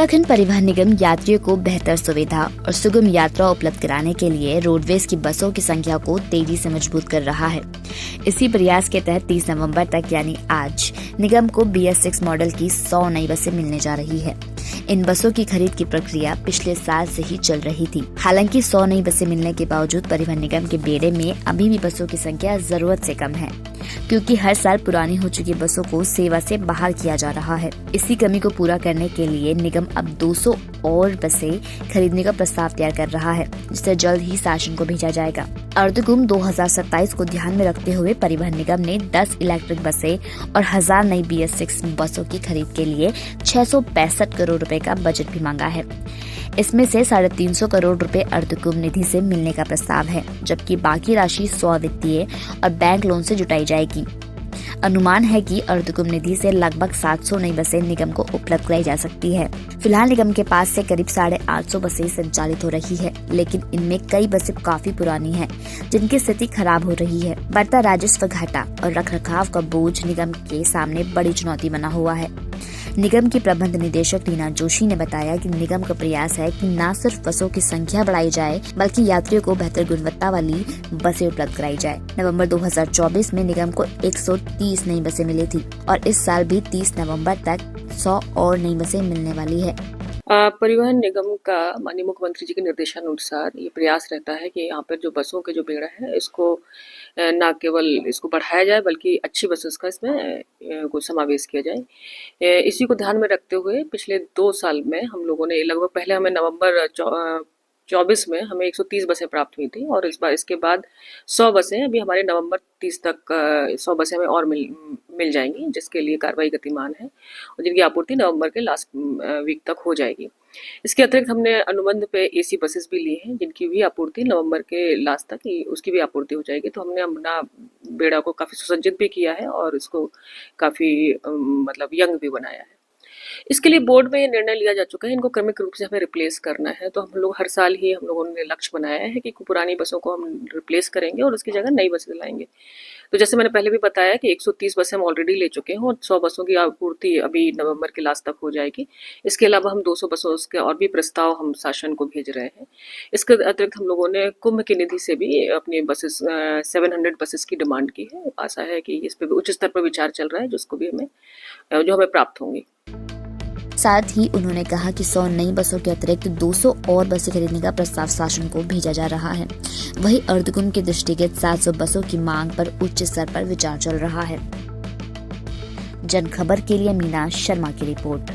उत्तराखंड परिवहन निगम यात्रियों को बेहतर सुविधा और सुगम यात्रा उपलब्ध कराने के लिए रोडवेज की बसों की संख्या को तेजी से मजबूत कर रहा है। इसी प्रयास के तहत 30 नवंबर तक यानी आज निगम को BS6 मॉडल की 100 नई बसें मिलने जा रही है। इन बसों की खरीद की प्रक्रिया पिछले साल से ही चल रही थी। हालांकि 100 नई बसें मिलने के बावजूद परिवहन निगम के बेड़े में अभी भी बसों की संख्या जरूरत से कम है, क्योंकि हर साल पुरानी हो चुकी बसों को सेवा से बाहर किया जा रहा है। इसी कमी को पूरा करने के लिए निगम अब 200 और बसें खरीदने का प्रस्ताव तैयार कर रहा है, जिसे जल्द ही शासन को भेजा जाएगा। अर्धकुंभ 2027 को ध्यान में रखते हुए परिवहन निगम ने 10 इलेक्ट्रिक बसें और 1000 नई BS6 बसों की खरीद के लिए 665 करोड़ रुपए का बजट भी मांगा है। इसमें से 350 करोड़ रुपए अर्धकुंभ निधि से मिलने का प्रस्ताव है, जबकि बाकी राशि स्व-वित्तीय और बैंक लोन से जुटाई जाएगी। अनुमान है कि अर्धकुंभ निधि से लगभग 700 नई बसें निगम को उपलब्ध कराई जा सकती है। फिलहाल निगम के पास से करीब 850 बसें संचालित हो रही है, लेकिन इनमें कई बसें काफी पुरानी हैं, जिनकी स्थिति खराब हो रही है। बढ़ता राजस्व घाटा और रखरखाव का बोझ निगम के सामने बड़ी चुनौती बना हुआ है। निगम की प्रबंध निदेशक रीना जोशी ने बताया कि निगम का प्रयास है कि न सिर्फ बसों की संख्या बढ़ाई जाए, बल्कि यात्रियों को बेहतर गुणवत्ता वाली बसें उपलब्ध कराई जाए। नवंबर 2024 में निगम को 130 नई बसें मिली थी और इस साल भी 30 नवंबर तक 100 और नई बसें मिलने वाली है। परिवहन निगम का माननीय मुख्यमंत्री जी के निर्देशानुसार ये प्रयास रहता है कि यहाँ पर जो बसों के जो बेड़ा है इसको न केवल इसको बढ़ाया जाए, बल्कि अच्छी बसेस का इसमें को समावेश किया जाए। इसी को ध्यान में रखते हुए पिछले 2 साल में हम लोगों ने लगभग पहले हमें नवंबर 24 में हमें 130 बसें प्राप्त हुई थी और इस बार इसके बाद 100 बसें अभी हमारे नवंबर 30 तक 100 बसें हमें और मिल जाएंगी, जिसके लिए कार्रवाई गतिमान है और जिनकी आपूर्ति नवंबर के लास्ट वीक तक हो जाएगी। इसके अतिरिक्त हमने अनुबंध पे AC बसेस भी ली हैं, जिनकी भी आपूर्ति नवंबर के लास्ट तक उसकी भी आपूर्ति हो जाएगी। तो हमने अपना बेड़ा को काफ़ी सुसज्जित भी किया है और इसको काफ़ी मतलब यंग भी बनाया है। इसके लिए बोर्ड में ये निर्णय लिया जा चुका है, इनको क्रमिक रूप से हमें रिप्लेस करना है। तो हम लोग हर साल ही हम लोगों ने लक्ष्य बनाया है कि पुरानी बसों को हम रिप्लेस करेंगे और उसकी जगह नई बसें लाएंगे। तो जैसे मैंने पहले भी बताया कि 130 बसें हम ऑलरेडी ले चुके हैं और 100 बसों की आपूर्ति अभी नवंबर के लास्ट तक हो जाएगी। इसके अलावा हम 200 बसों के और भी प्रस्ताव हम शासन को भेज रहे हैं। इसके अतिरिक्त हम लोगों ने कुंभ की निधि से भी अपनी बसेस 700 बसेस की डिमांड की है। आशा है कि इस पर उच्च स्तर पर विचार चल रहा है, जो हमें प्राप्त होंगी। साथ ही उन्होंने कहा कि 100 नई बसों के अतिरिक्त 200 और बसें खरीदने का प्रस्ताव शासन को भेजा जा रहा है। वहीं अर्धकुंभ के दृष्टिगत 700 बसों की मांग पर उच्च स्तर पर विचार चल रहा है। जन खबर के लिए मीना शर्मा की रिपोर्ट।